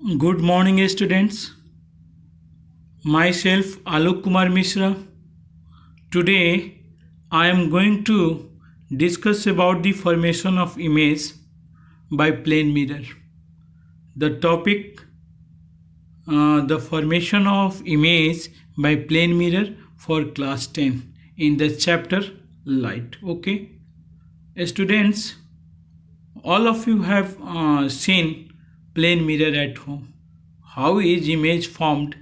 Good morning, students. Myself, Alok Kumar Mishra. Today, I am going to discuss about the formation of image by plane mirror. The topic, the formation of image by plane mirror for class 10 in the chapter light. Okay, students, all of you have seen plane mirror at home. How is image formed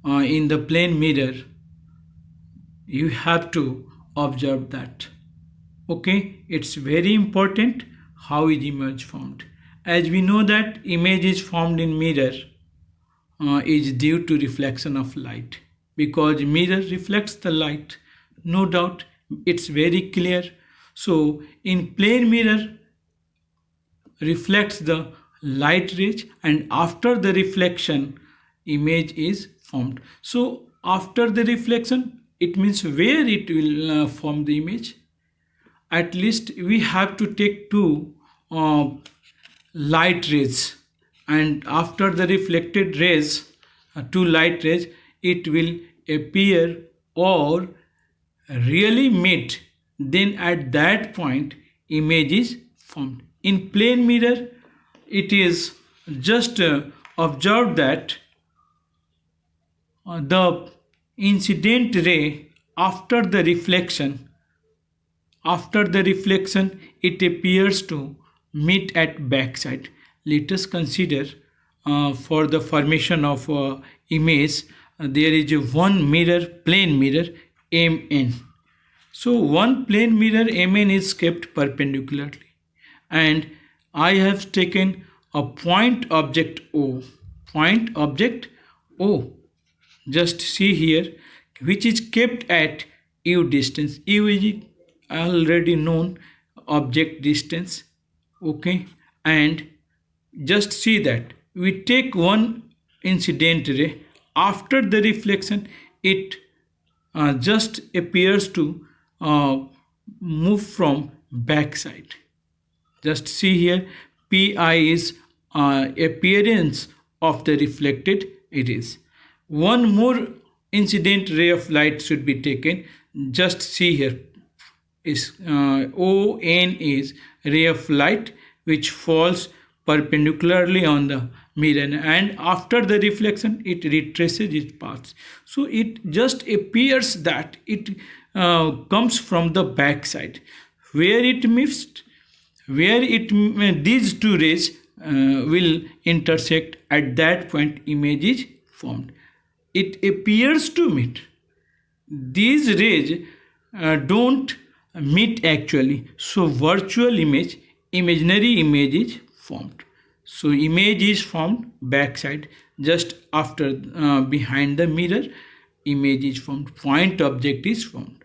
in the plane mirror? You have to observe that. Okay, it's very important how is image formed. As we know that image is formed in mirror is due to reflection of light, because mirror reflects the light, no doubt, it's very clear. So in plane mirror reflects the light rays, and after the reflection image is formed. So after the reflection, it means where it will form the image. At least we have to take two light rays, and after the reflected rays, two light rays, it will appear or really meet. Then at that point image is formed. In plane mirror, it is just observed that the incident ray after the reflection it appears to meet at backside. Let us consider for the formation of image, there is a one mirror, plane mirror mn. So one plane mirror mn is kept perpendicularly, and I have taken a point object O, just see here, which is kept at u distance. U is already known object distance. Okay, and just see that we take one incident ray, after the reflection it just appears to move from backside. Just see here, pi is appearance of the reflected rays. One more incident ray of light should be taken. Just see here, is on is ray of light which falls perpendicularly on the mirror, and after the reflection it retraces its path. So it just appears that it comes from the backside. Where it missed, these two rays will intersect, at that point image is formed. It appears to meet. These rays don't meet actually, so virtual image, imaginary image is formed. So image is formed backside, just after behind the mirror image is formed, point object is formed.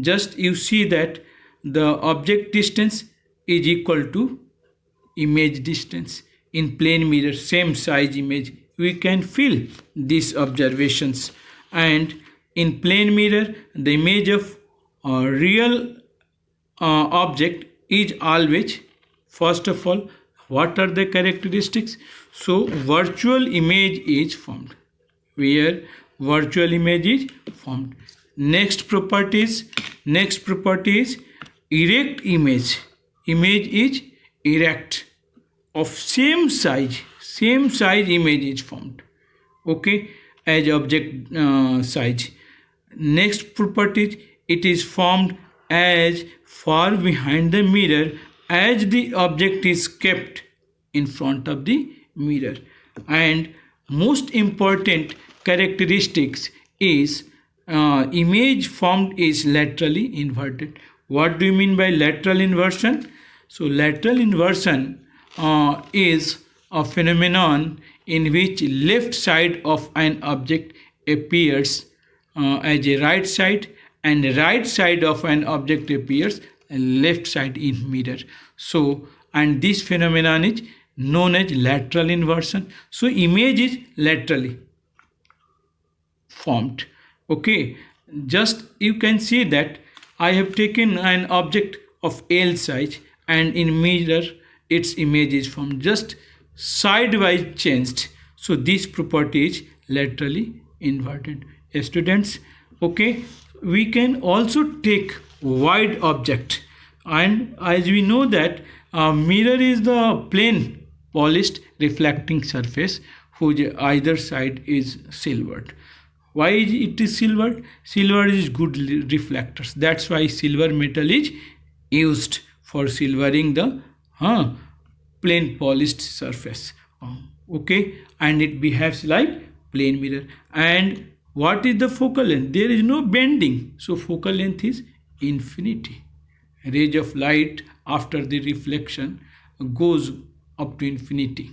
Just you see that the object distance is equal to image distance. In plane mirror, same size image, we can feel these observations. And in plane mirror, the image of real object is always, first of all, what are the characteristics? So virtual image is formed, where virtual image is formed. Next property is erect image. Image is erect, of same size image is formed. Okay, as object size. Next property, it is formed as far behind the mirror as the object is kept in front of the mirror. And most important characteristics is image formed is laterally inverted. What do you mean by lateral inversion? So lateral inversion is a phenomenon in which left side of an object appears as a right side, and right side of an object appears left side in mirror. So, and this phenomenon is known as lateral inversion. So image is laterally formed. Okay, just you can see that I have taken an object of L size, and in mirror its image is formed. Just sidewise changed. So this property is laterally inverted. Students, okay, we can also take wide object, and as we know that mirror is the plane polished reflecting surface whose either side is silvered. Why it is silvered? Silver is good reflectors. That's why silver metal is used for silvering the plain polished surface. Okay, and it behaves like plane mirror. And what is the focal length? There is no bending, so focal length is infinity. Rays of light after the reflection goes up to infinity.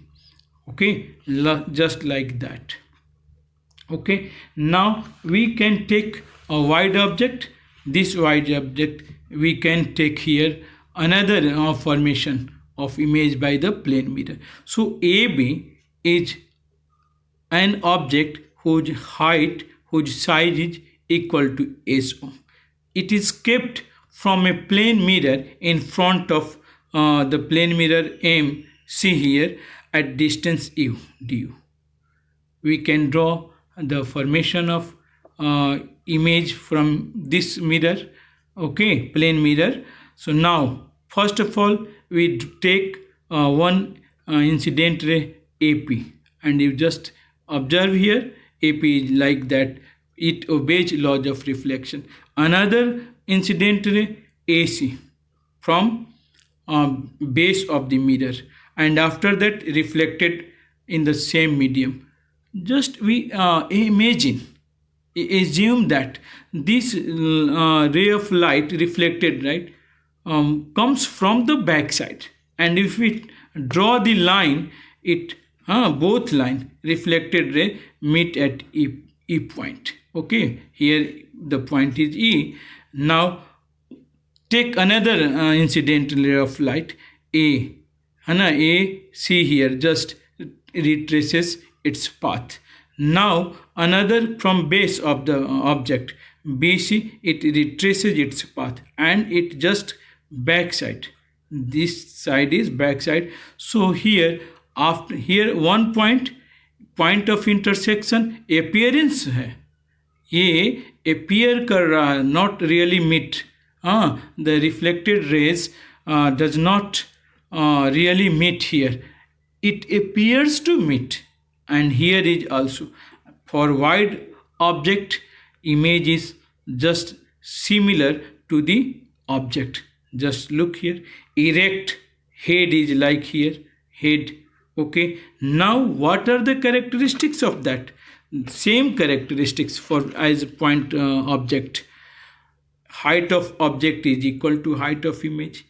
Okay, just like that. Okay, now we can take a wide object. This wide object we can take here another formation of image by the plane mirror. So AB is an object whose height, whose size is equal to SO. It is kept from a plane mirror in front of the plane mirror M. See here at distance U du. We can draw the formation of image from this mirror, okay, plane mirror. So now first of all we take one incident ray AP, and you just observe here AP is like that, it obeys laws of reflection. Another incident ray AC from base of the mirror, and after that reflected in the same medium. Just we assume that this ray of light reflected, right, comes from the back side, and if we draw the line, it both line reflected ray meet at E point. Okay, here the point is E. Now take another incident ray of light A. See here, just retraces its path. Now another from base of the object BC, it retraces its path and it just backside. This side is backside. So here after here one point of intersection appearance है, ये appear कर रहा, not really meet. The reflected rays does not really meet here. It appears to meet, and here is also for wide object image is just similar to the object. Just look here, erect head is like here, head. Okay, now what are the characteristics of that? Same characteristics for as point object. Height of object is equal to height of image.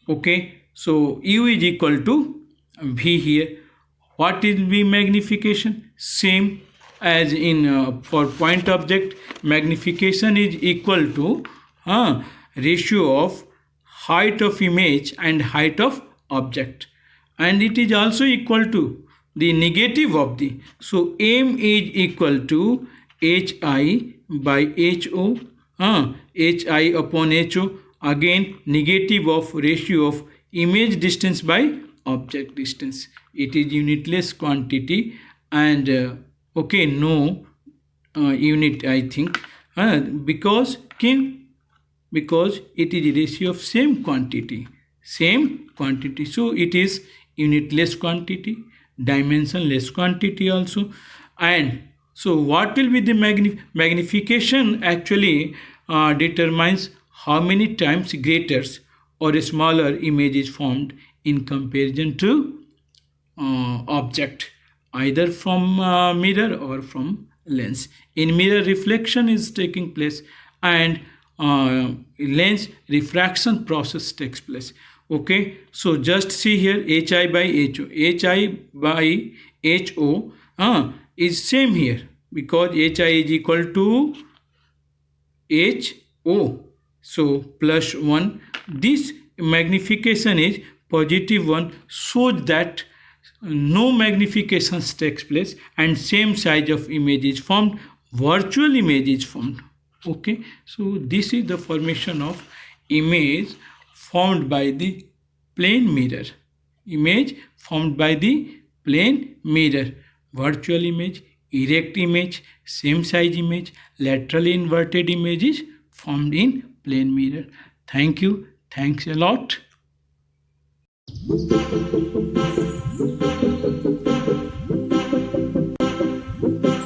Okay, so U is equal to V here. What is V magnification? Same as in for point object, magnification is equal to ratio of height of image and height of object, and it is also equal to the negative of the, so M is equal to HI by HO, HI upon HO, again negative of ratio of image distance by object distance. It is unitless quantity, and okay, no unit, I think, because it is a ratio of same quantity, so it is unitless quantity, dimensionless quantity also. And so what will be the magnification actually determines how many times greater or smaller image is formed in comparison to object, either from mirror or from lens. In mirror, reflection is taking place, and lens refraction process takes place. Okay, so just see here HI by HO is same here, because HI is equal to HO, so plus 1. This magnification is positive 1, so that no magnifications takes place and same size of image is formed, virtual image is formed. Okay, so this is the formation of image formed by the plane mirror. image formed by the plane mirror. Virtual image, erect image, same size image, laterally inverted images formed in plane mirror. Thank you. Thanks a lot.